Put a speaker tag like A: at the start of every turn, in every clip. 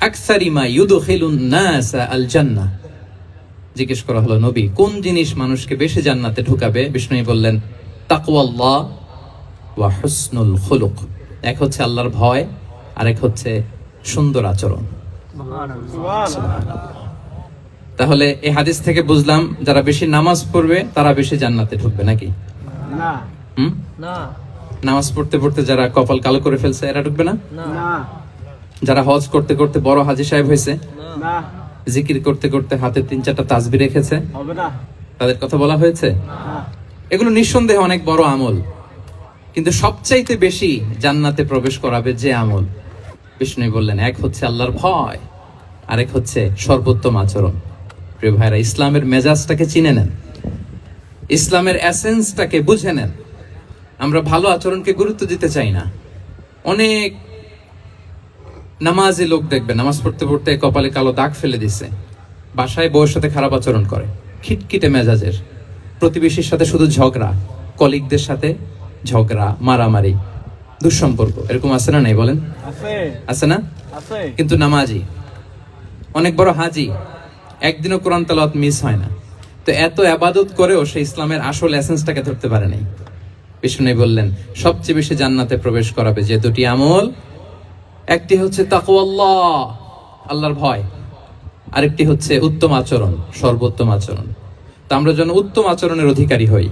A: আকসারি মা ইউদখিলুন নাস আল জান্নাহ। জিজ্ঞেস করা হলো, নবী কোন জিনিস মানুষকে বেশি জান্নাতে ঢুকাবে? বিষ্ণু বললেন, তাকওয়াল্লাহ ওয়া হুসনুল খুলুক। এক হচ্ছে আল্লাহর ভয়, আরেক হচ্ছে সুন্দর আচরণ। তাহলে এই হাদিস থেকে বুঝলাম যারা বেশি নামাজ পড়বে তারা বেশি জান্নাতে ঢুকবে নাকি?
B: না।
A: নামাজ পড়তে পড়তে যারা কপাল কালো করে ফেলছে এরা ঢুকবে না? যারা হজ করতে করতে বড় হাজী সাহেব হয়েছে, জিকির করতে করতে হাতে 3-4টা তাসবিহ রেখেছে, তাদের কথা বলা হয়েছে? এগুলো নিঃসন্দেহে অনেক বড় আমল, কিন্তু সবচাইতে বেশি জান্নাতে প্রবেশ করাবে যে আমল, বিষ্ণু বললেন এক হচ্ছে আল্লাহর ভয়, আরেক হচ্ছে সর্বোত্তম আচরণ। প্রিয় ভাইরা, ইসলামের মেজাজটাকে চিনে নেন, ইসলামের এসেন্সটাকে বুঝে নেন। আমরা ভালো আচরণকে গুরুত্ব দিতে চাই না। অনেক নামাজি লোক দেখবে নামাজ পড়তে পড়তে কপালে কালো দাগ ফেলে দিছে, বাসায় বউয়ের সাথে খারাপ আচরণ করে, খিটখিটে মেজাজের, প্রতিবেশীর সাথে শুধু ঝগড়া, কলিগদের সাথে ঝগড়া, মারামারি, দুঃসম্পর্ক, এরকম আছে না? নাই বলেন, আছে না? কিন্তু নামাজি, অনেক বড় হাজি, একদিনও কোরআন তেলাওয়াত মিস হয় না, তো এত ইবাদত করেও সে ইসলামের আসল এসেন্সটাকে ধরতে পারে নাই। বিষ্ণু বললেন সবচেয়ে বেশি জান্নাতে প্রবেশ করাবে যে দুটি আমল, একটি হচ্ছে তাকওয়াল্লাহ, আল্লাহর ভয়, আরেকটি হচ্ছে উত্তম আচরণ, সর্বোত্তম আচরণ। তা আমরা যেন উত্তম আচরণের অধিকারী হই,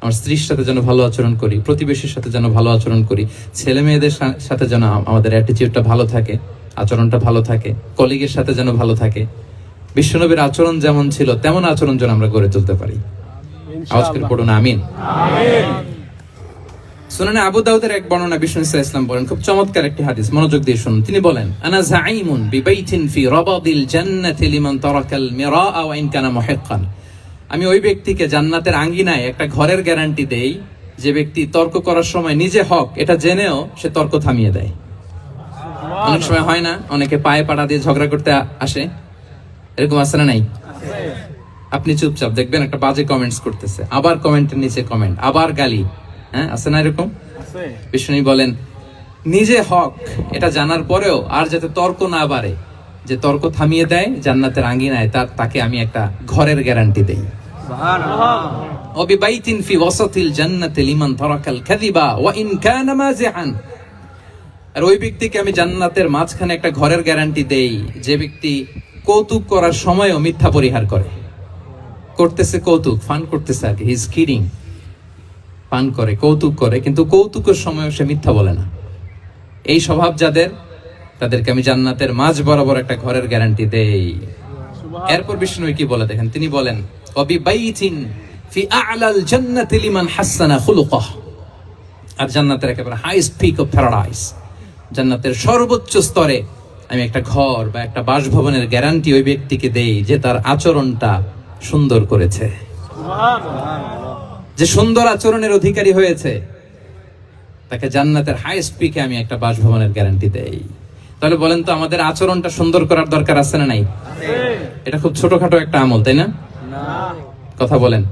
A: আমার স্ত্রীর সাথে যেন ভালো আচরণ করি, প্রতিবেশীর সাথে যেন ভালো আচরণ করি, ছেলে মেয়েদের সাথে যেন আমাদের অ্যাটিটিউডটা ভালো থাকে, আচরণটা ভালো থাকে, কলিগের সাথে যেন ভালো থাকে। বিশ্বনবীর আচরণ যেমন ছিল তেমন আচরণ যেন আমরা গড়ে তুলতে পারি। আওয়াজ করে পড়ুন আমিন। সুনানে আবু দাউদের এক বর্ণনা বিষ্ণু সাল্লাল্লাহু আলাইহি ওয়াসাল্লাম বলেন, খুব চমৎকার একটি হাদিস, মনোযোগ দিয়ে শুনুন। তিনি বলেন, আনা যাঈমুন বিবাইতিন ফি রাবাদিল জান্নাতি লিমান তারাকাল মিরাআ ওয়া ইন কানা মুহিক্কান। আমি ওই ব্যক্তিকে জান্নাতের আঙ্গিনায় একটা ঘরের গ্যারান্টি দেই যে ব্যক্তি তর্ক করার সময় নিজে হক এটা জেনেও সে তর্ক থামিয়ে দেয়। অনেক সময় হয় না, অনেকে পায়ে পাড়া দিয়ে ঝগড়া করতে আসে, এরকম আছে না নাই? আপনি চুপচাপ দেখবেন একটা বাজে কমেন্টস করতেছে, আবার কমেন্টের নিচে কমেন্ট, আবার গালি, হ্যাঁ আছে না এরকম? বিষ্ণু বলেন নিজে হক এটা জানার পরেও আর যাতে তর্ক না বাড়ে, যে তর্ক থামিয়ে দেয় জান্নাতের আঙ্গিনায়, তাকে আমি একটা ঘরের গ্যারান্টি দেই। সুবহানাল্লাহ। ওয়াবিবাইতিন ফি ওয়াসাতিল জান্নাতি লিমান তারাকাল কাযিবা ওয়া ইন কানা মাযিআন। আর ওই ব্যক্তিকে আমি জান্নাতের মাঝখানে একটা ঘরের গ্যারান্টি দেই যে ব্যক্তি কৌতুক করার সময়ও মিথ্যা পরিহার করে। করতেছে কৌতুক, ফান করতেছে আর কি, হি ইজ কিডিং, ফান করে, কৌতুক করে, কিন্তু কৌতুকের সময়ও সে মিথ্যা বলে না। এই স্বভাব যাদের, তাদেরকে আমি জান্নাতের মাঝ বরাবর একটা ঘরের গ্যারান্টি দেই। এরপর বিষ্ণু কি বলে দেখেন, তিনি বলেন ওয়াবিবাইতিন ফি আ'লাল জান্নাতি লিমান হাসানা খুলুকাহ। আর জান্নাতের একেবারে হাইস্ট পিক অফ প্যারাডাইস, জান্নাতের সর্বোচ্চ স্তরে আমি একটা ঘর বা একটা বাসভবনের গ্যারান্টি ওই ব্যক্তিকে দেই যে তার আচরণটা সুন্দর করেছে, যে সুন্দর আচরণের অধিকারী হয়েছে, তাকে জান্নাতের হাইস্ট পিকে আমি একটা বাসভবনের গ্যারান্টি দেই। তাহলে বলেন তো আমাদের আচরণটা সুন্দর করার দরকার আছে না নাই? এটা খুব ছোটখাটো একটা আমল, তাই না? কথা বলেন।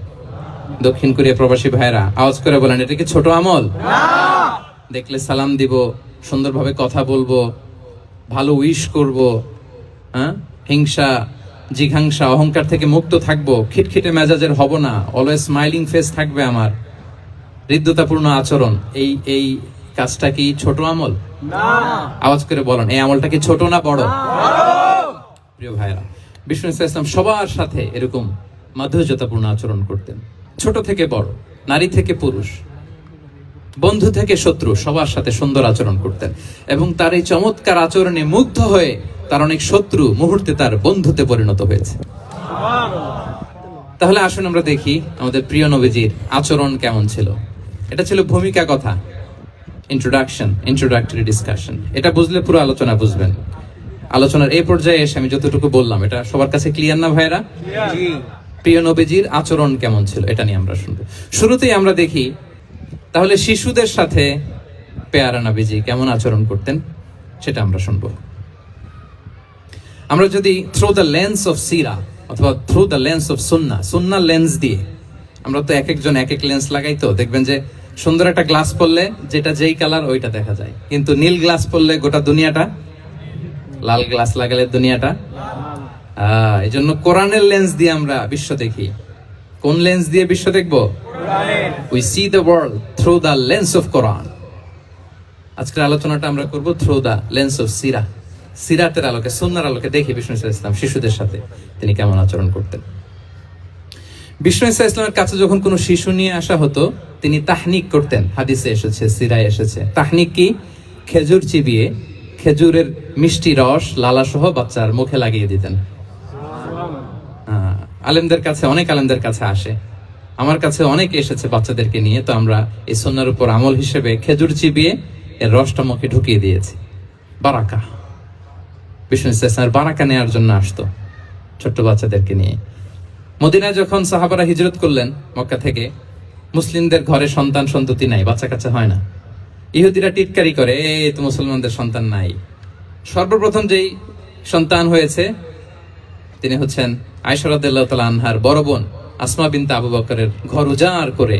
A: দক্ষিণ কোরিয়া প্রবাসী ভাইরা আওয়াজ করে বলেন, এটা কি ছোট আমল? দেখলে সালাম দিব, সুন্দরভাবে কথা বলবো, ভালো উইশ করব, হ্যাঁ, হিংসা জিঘাংসা অহংকার থেকে মুক্ত থাকবো, খিটখিটে মেজাজের হব না, অলওয়েজ স্মাইলিং ফেস থাকবে আমার, হৃদ্যতাপূর্ণ আচরণ। এই কাজটা কি ছোট আমল? না। আওয়াজ করে বলেন, এই আমলটা কি ছোট না বড়? প্রিয় ভাইরা, বিষ্ণু ইসলাম সবার সাথে এরকম মাধুর্যতাপূর্ণ আচরণ করতেন, ছোট থেকে বড়, নারী থেকে পুরুষ, বন্ধু থেকে শত্রু, সবার সাথে সুন্দর আচরণ করতেন। এবং তার এই চমৎকার আচরণে মুগ্ধ হয়ে তার অনেক শত্রু মুহূর্তে তার বন্ধুতে পরিণত হয়েছে। তাহলে আসুন আমরা দেখি আমাদের প্রিয় নবীজির আচরণ কেমন ছিল। এটা ছিল ভূমিকা কথা, ইন্ট্রোডাক্টরি ডিসকাশন। এটা বুঝলে পুরো আলোচনা বুঝবেন। আলোচনার এই পর্যায়ে এসে আমি যতটুকু বললাম এটা সবার কাছে ক্লিয়ার না ভাইরা? প্রিয় নবীজির আচরণ কেমন ছিল এটা নিয়ে আমরা শুনবো। শুরুতেই আমরা দেখি তাহলে শিশুদের সাথে পেয়ারা নবীজি কেমন আচরণ করতেন সেটা আমরা শুনবো। আমরা যদি থ্রু দ্য লেন্স অফ সিরা অথবা through the lens of Sunnah lens দিয়ে, আমরা তো এক একজন এক এক লেন্স লাগাই, তো দেখবেন যে সুন্দর একটা গ্লাস পরলে যেটা যেই কালার ওইটা দেখা যায়, কিন্তু নীল গ্লাস পরলে গোটা দুনিয়াটা লাল গ্লাস লাগালে দুনিয়াটা এই জন্য কোরআনের লেন্স দিয়ে আমরা বিশ্ব দেখি। কোন লেন্স দিয়ে বিশ্ব দেখবো? We see the world through the lens of Quran. আজকের আলোচনাটা আমরা করব থ্রু দ্য লেন্স অফ সিরা। সিরাতের আলোকে, সুন্নাহর আলোকে দেখি বিষ্ণু ইসা ইসলাম শিশুদের সাথে তিনি কেমন আচরণ করতেন। বিষ্ণু ইসা ইসলামের কাছে যখন কোনো শিশু নিয়ে আসা হতো তিনি তাহনিক করতেন। হাদিসে এসেছে, সিরায় এসেছে। তাহনিক কি? খেজুর চিবিয়ে খেজুরের মিষ্টি রস লালা সহ বাচ্চার মুখে লাগিয়ে দিতেন। আলেমদের কাছে, অনেক আলেমদের কাছে আসে, আমার কাছে অনেকে এসেছে বাচ্চাদেরকে নিয়ে। তো আমরা এই সুন্নাহর উপর আমল হিসেবে খেজুর চিবিয়ে এর রসটা মুখে ঢুকিয়ে দিয়েছি। বারাকা, বিষ্ণু ইসা ইসলামের বারাকা নেওয়ার জন্য আসতো ছোট্ট বাচ্চাদেরকে নিয়ে। মদিনায় যখন সাহাবারা হিজরত করলেন মক্কা থেকে, মুসলিমদের ঘরে সন্তান সন্ততি নাই, বাচ্চা কাচ্চা হয় না। ইহুদিরা টিটকারি করে, এই তো মুসলমানদের সন্তান নাই। সর্বপ্রথম যেই সন্তান হয়েছে তিনি হচ্ছেন আয়েশা রাদিয়াল্লাহু তাআলা আনহার বড় বোন আসমা বিনতে আবু বকরের ঘর উজাড় করে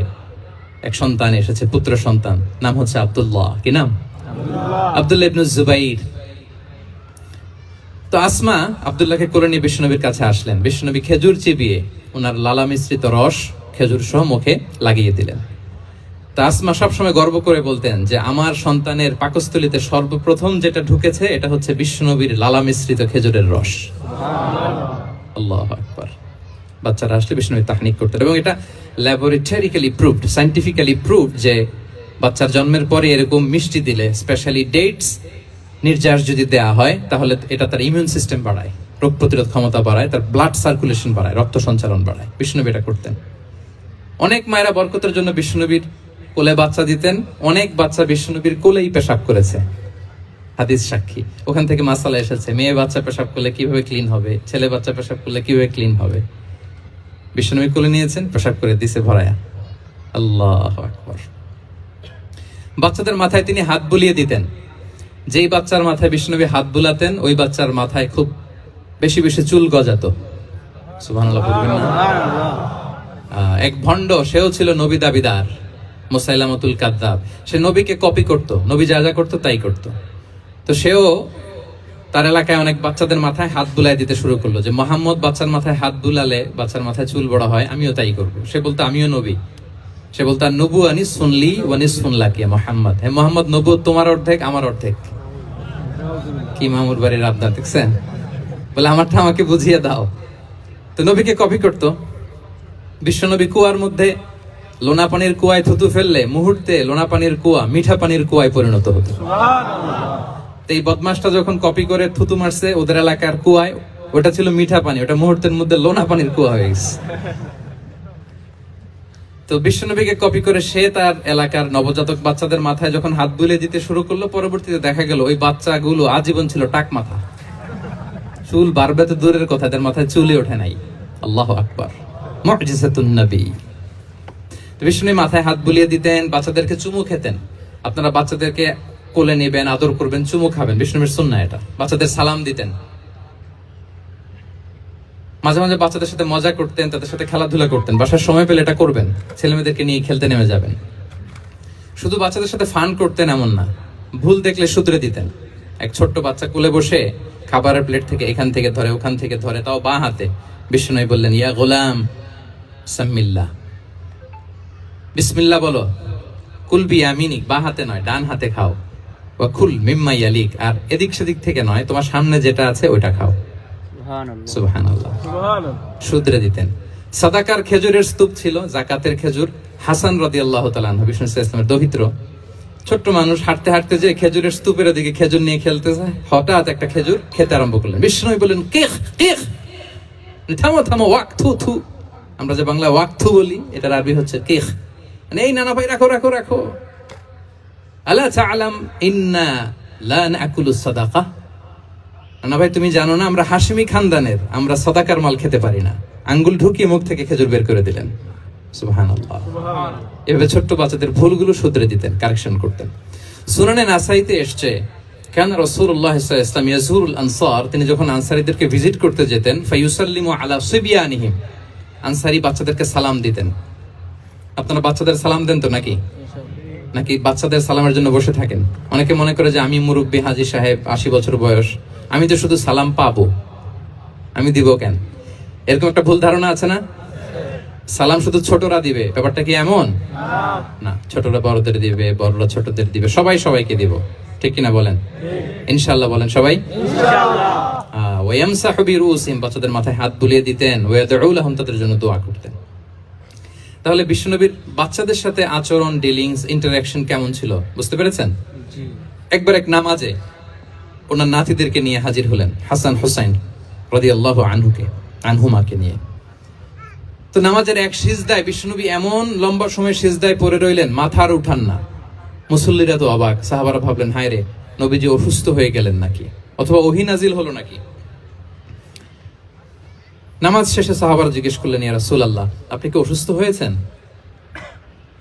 A: এক সন্তান এসেছে, পুত্র সন্তান। নাম হচ্ছে আব্দুল্লাহ। কি নাম? আব্দুল্লাহ ইবনে জুবাইর। তো আসমা আব্দুল্লাহকে কোলে নিয়ে বিশ্বনবীর কাছে আসলেন। বিশ্বনবী খেজুর চিবিয়ে ওনার লালা মিশ্রিত রস খেজুর সহ মুখে লাগিয়ে দিলেন। তা আসমা সবসময় গর্ব করে বলতেন যে আমার সন্তানের পাকস্থলীতে সর্বপ্রথম যেটা ঢুকেছে এটা হচ্ছে বিশ্বনবীর লালা মিশ্রিত খেজুরের রস। আল্লাহু আকবার। বাচ্চারা আসলে বিশ্বনবী তাহনিক করতেন এবং এটা ল্যাবরেটরিক্যালি প্রুভড, সায়েন্টিফিক্যালি প্রুভড যে বাচ্চার জন্মের পরে এরকম মিষ্টি দিলে, স্পেশালি ডেটস নির্যাস যদি দেয়া হয়, তাহলে এটা তার ইমিউন সিস্টেম বাড়ায়, রোগ প্রতিরোধ ক্ষমতা বাড়ায়, তার ব্লাড সার্কুলেশন বাড়ায়, রক্ত সঞ্চালন বাড়ায়। বিশ্বনবী এটা করতেন। অনেক মায়েরা বরকতের জন্য বিশ্বনবীর কোলে বাচ্চা দিতেন। অনেক বাচ্চা বিশ্বনবীর কোলেই পেশাব করেছে, হাদিস সাক্ষী। ওখান থেকে মাসালা এসেছে, মেয়ে বাচ্চা পেশাব করলে কিভাবে ক্লিন হবে, ছেলে বাচ্চা পেশাব করলে কিভাবে ক্লিন হবে। বিশ্বনবী কোলে নিয়েছেন, পেশাব করে দিছে ভরায়া। আল্লাহু আকবার। বাচ্চাদের মাথায় তিনি হাত বুলিয়ে দিতেন। যেই বাচ্চার মাথায় বিশ্বনবী হাত বুলাতেন ওই বাচ্চার মাথায় খুব বেশি বেশি চুল গজাতো। সুবহানাল্লাহ বলবেন না? এক ভণ্ড, সেও ছিল নবী দাবিদার, মুসাইলামাতুল কাযযাব। সে নবীকে কপি করত, নবী যা যা করতো তাই করত। তো সেও তার এলাকায় অনেক বাচ্চাদের মাথায় হাত বুলাই দিতে শুরু করলো যে মুহাম্মদ বাচ্চার মাথায় হাত বুলালে বাচ্চার মাথায় চুল বড় হয়, আমিও তাই করব। সে বলতো আমিও নবী। সে বলতো নবুয়ানি সুনলি ওয়ানি সুনলাকি মুহাম্মদ। হে মুহাম্মদ, নবুয়ত তোমার অর্ধেক, আমার অর্ধেক। কি মামুর বাড়ির আবদার দেখছেন? বলে আমারটা আমাকে বুঝিয়ে দাও। তো নবীকে কপি করতো। বিশ্বনবী কুয়ার মধ্যে লোনা পানির কুয়ায় থুতু ফেললে মুহূর্তে লোনা পানির কুয়া মিঠা পানির কুয়ায় পরিণত হতো। এই বদমাসটা যখন কপি করে থুতু মারছে ওদের এলাকার কুয়ায়, ওটা ছিল মিঠা পানি, ওটা মুহূর্তের মধ্যে লোনা পানির কুয়া হয়ে গেছে। তো বিশ্বনবীকে কপি করে সে তার এলাকার নবজাতক বাচ্চাদের মাথায় যখন হাত বুলিয়ে দিতে শুরু করলো, পরবর্তীতে দেখা গেল ওই বাচ্চাগুলো আজীবন ছিল টাক মাথা। চুল বাড়বে তো দূরের কথা, এদের মাথায় চুলই ওঠে নাই। আল্লাহু আকবার। মুজিজাতুন নবী। বিষ্ণু মাথায় হাত বুলিয়ে দিতেন, বাচ্চাদেরকে চুমু খেতেন। আপনারা বাচ্চাদেরকে কোলে নেবেন, আদর করবেন, চুমু খাবেন, বিষ্ণুর সুন্নাহ এটা। বাচ্চাদের সালাম দিতেন। মাঝে মাঝে বাচ্চাদের সাথে মজা করতেন, তাদের সাথে খেলাধুলা করতেন। বাসার সময় পেলে এটা করবেন, ছেলেমেয়েদেরকে নিয়ে খেলতে নেমে যাবেন। শুধু বাচ্চাদের সাথে ফান করতেন এমন না, ভুল দেখলে শুধরে দিতেন। এক ছোট্ট বাচ্চা কোলে বসে খাবারের প্লেট থেকে এখান থেকে ধরে ওখান থেকে ধরে, তাও বাঁ হাতে। বিষ্ণু বললেন, ইয়া গোলাম সাম্মিল্লাহ, বিসমিল্লাহ বলো। কুল বিয়ামিনিক, বাঁ হাতে নয় ডান হাতে খাও। ওয়া কুল মিম্মা ইয়ালিক, আর এদিক সেদিক থেকে নয়, তোমার সামনে যেটা আছে ওইটা খাও। সুবহানাল্লাহ। শুধরে দিতেন। সাদাকার খেজুরের স্তূপ ছিল, যাকাতের খেজুর। হাসান রাদিয়াল্লাহু তাআলা আনহু, বিষ্ণু ইসলামের দৌহিত্র, ছোট্ট মানুষ, হাঁটতে হাঁটতে যে খেজুরের স্তূপের দিকে খেজুর নিয়ে খেলতে যায়, হঠাৎ একটা খেজুর খেতে আরম্ভ করলেন। বিষ্ণু বললেন, কেখ কেখ, থামো থামো, ওয়াক থু থু। আমরা যে বাংলা ওয়াক থু বলি, এটার আরবি হচ্ছে কেখ। এই নানা ভাই, রাখো রাখো রাখো। আলা তাআলাম ইন্না লা নাকুলুস সাদাকা। নানা ভাই, তুমি জানো না আমরা হাশিমি খানদানের, আমরা সাদাকার মাল খেতে পারি না। আঙ্গুল ঢুকিয়ে মুখ থেকে খেজুর বের করে দিলেন। সুবহানাল্লাহ। এভাবে ছোট্ট বাচ্চাদের ভুলগুলো শুধরে দিতেন, কারেকশন করতেন। সুনানে নাসাইতে এসছে, কেন রাসূলুল্লাহ সাল্লাল্লাহু আলাইহি ওয়াসাল্লাম ইয়াজুরুল আনসার, তিনি যখন আনসারীদেরকে ভিজিট করতে যেতেন, ফায়ুসাল্লিমু আলা সিবিয়ানিহিম, আনসারী বাচ্চাদেরকে সালাম দিতেন। আপনারা বাচ্চাদের সালাম দেন তো নাকি? নাকি বাচ্চাদের সালামের জন্য বসে থাকেন? অনেকে মনে করে যে আমি মুরব্বী হাজী সাহেব, 80 বছর বয়স, আমি তো শুধু সালাম পাবো, আমি দিব কেন? এরকম একটা ভুল ধারণা আছে না? সালাম শুধু ছোটরা দিবে, ব্যাপারটা কি এমন না? ছোটরা বড়দের দিবে, বড়রা ছোটদের দিবে, সবাই সবাইকে দিব, ঠিক কিনা বলেন? ইনশাআল্লাহ বলেন সবাই। ওয়ায়ামসাহু বিরুসিহিম, বাচ্চাদের মাথায় হাত বুলিয়ে দিতেন, ওয়ায়াদউ লাহুম, তাদের জন্য দোয়া করতেন। তাহলে বিশ্বনবীর বাচ্চাদের সাথে আচরণ, ডিলিংস, ইন্টারঅ্যাকশন কেমন ছিল বুঝতে পেরেছেন? একবার এক নামাজে ওনার নাতিদেরকে নিয়ে হাজির হলেন, হাসান হুসাইন রাদিয়াল্লাহু আনহুমাকে নিয়ে। তো নামাজের এক সিজদায় বিশ্বনবী এমন লম্বা সময় সিজদায় পড়ে রইলেন, মাথার উঠান না। মুসল্লিরা তো অবাক, সাহাবারা ভাবলেন হায় রে, নবীজি অসুস্থ হয়ে গেলেন নাকি, অথবা ওহী নাজিল হলো নাকি। নামাজ শেষে সাহাবারা জিজ্ঞেস করলেন, ইয়া রাসূলুল্লাহ, আপনি কি অসুস্থ হয়েছেন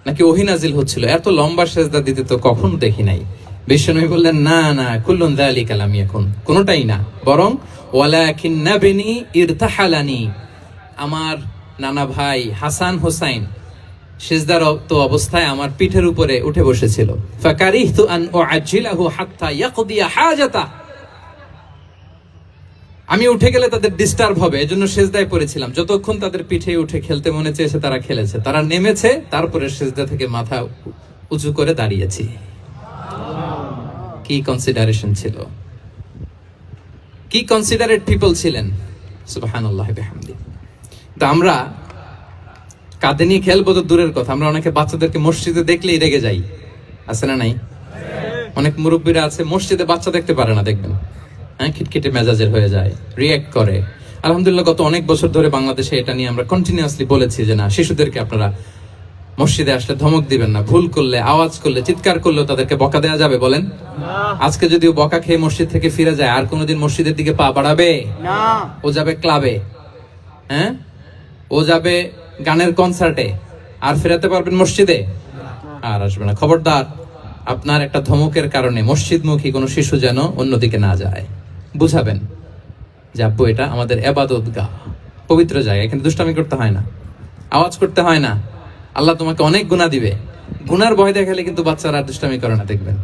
A: নাকি ওহী নাজিল হচ্ছিল? এত লম্বা সিজদা দিতে তো কখনো দেখি নাই। বিশ্বনবী বললেন, না না, কুল্লুন যালিকা লাম ইয়াকুন, কোনটাই না, বরং ওয়ালাকিন নাবনি ইরতাহালানি, আমার নানা ভাই হাসান হোসাইন সিজদারত অবস্থায় আমার পিঠের উপরে উঠে বসেছিল। ফাকারিহতু আন উআজ্জিলাহু হাত্তা ইয়াকদিয়া হাজাতা, আমি উঠে গেলে তাদের ডিস্টার্ব হবে, এজন্য সিজদায় পড়েছিলাম। যতক্ষণ তাদের পিঠে উঠে খেলতে মনে চেয়েছে তারা খেলেছে, তারা নেমেছে, তারপরে সিজদা থেকে মাথা উঁচু করে দাঁড়িয়েছি। কি কনসিডারেশন ছিল, কি কনসিডারেট পিপল ছিলেন, সুবহানাল্লাহ বিহামদি। তো আমরা কাঁধে নিয়ে খেলবো তো দূরের কথা, আমরা অনেকে বাচ্চাদেরকে মসজিদে দেখলেই রেগে যাই, আছে না নাই? অনেক মুরব্বীরা আছে মসজিদে বাচ্চা দেখতে পারে না, দেখবেন হ্যাঁ, খিটখিটে মেজাজের হয়ে যায়, রিঅ্যাক্ট করে। আলহামদুলিল্লাহ গত অনেক বছর ধরে বাংলাদেশে এটা নিয়ে আমরা কন্টিনিউয়াসলি বলেছি যে না, শিশুদেরকে আপনারা মসজিদে আসলে ধমক দিবেন না, ভুল করলে, আওয়াজ করলে, চিৎকার করলেও তাদেরকে বকা দেওয়া যাবে? বলেন। আজকে যদিও বকা খেয়ে মসজিদ থেকে ফিরে যায়, আর কোনোদিন মসজিদের দিকে পা বাড়াবে না। ও যাবে ক্লাবে, হ্যাঁ, ও যাবে গানের কনসার্টে, আর ফেরাতে পারবেন মসজিদে? আর আসবে না। খবরদার, আপনার একটা ধমকের কারণে মসজিদমুখী কোনো শিশু যেন অন্যদিকে না যায়। বুঝাবেন যে আব্বু, এটা আমাদের ইবাদত গাহ, পবিত্র জায়গা, এখানে দুষ্টামি করতে হয় না, আওয়াজ করতে হয় না, আল্লাহ তোমাকে অনেক গুনাহ দিবে। গুনার ভয় দেখালে কিন্তু বাচ্চারা আর দুষ্টামি করে না, দেখবেন,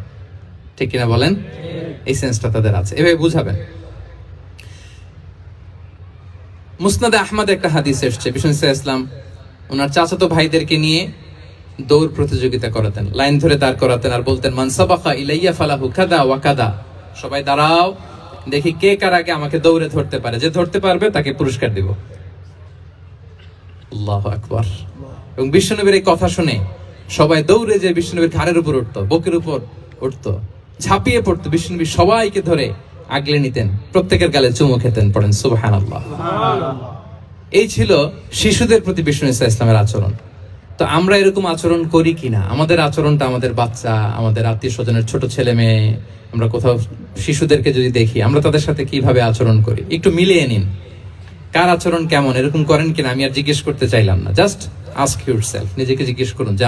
A: ঠিক কিনা বলেন? এই সেন্সটা তাদের আছে, এভাবে বুঝাবেন। মুসনাদে আহমদ একটা হাদিস এসেছে, বিষ্ণু ইসলাম ওনার চাচাতো ভাইদেরকে নিয়ে দৌড় প্রতিযোগিতা করাতেন, লাইন ধরে দাঁড় করাতেন, আর বলতেন, মান সাবাকা ইলাইয়া ফালাহু কাদা ওয়া কাদা, সবাই দাঁড়াও, দেখি কে কার আগে আমাকে দৌড়ে ধরতে পারে, যে ধরতে পারবে তাকে পুরস্কার দিব। আল্লাহু আকবার। এবং বিশ্বনবীর এই কথা শুনে সবাই দৌড়ে যে বিশ্বনবীর ঘাড়ের উপর উঠতো, বুকের উপর উঠতো, ঝাঁপিয়ে পড়তো, বিশ্বনবী সবাইকে ধরে আগলে নিতেন, প্রত্যেকের গালে চুমু খেতেন। পড়েন সুবহানাল্লাহ। এই ছিল শিশুদের প্রতি বিষ্ণু ইসলামের আচরণ। তো আমরা এরকম আচরণ করি কিনা? আমাদের আচরণটা আমাদের বাচ্চা, আমাদের আত্মীয় স্বজনের ছোট ছেলে মেয়ে, আমরা কোথাও শিশুদেরকে যদি দেখি, আমরা তাদের সাথে কিভাবে আচরণ করি, একটু মিলিয়ে নিন কার আচরণ কেমন, এরকম করেন কিনা। আমি আর জিজ্ঞেস করতে চাইলাম না, জাস্ট আস্ক ইউরসেলফ, নিজেকে জিজ্ঞেস করুন যে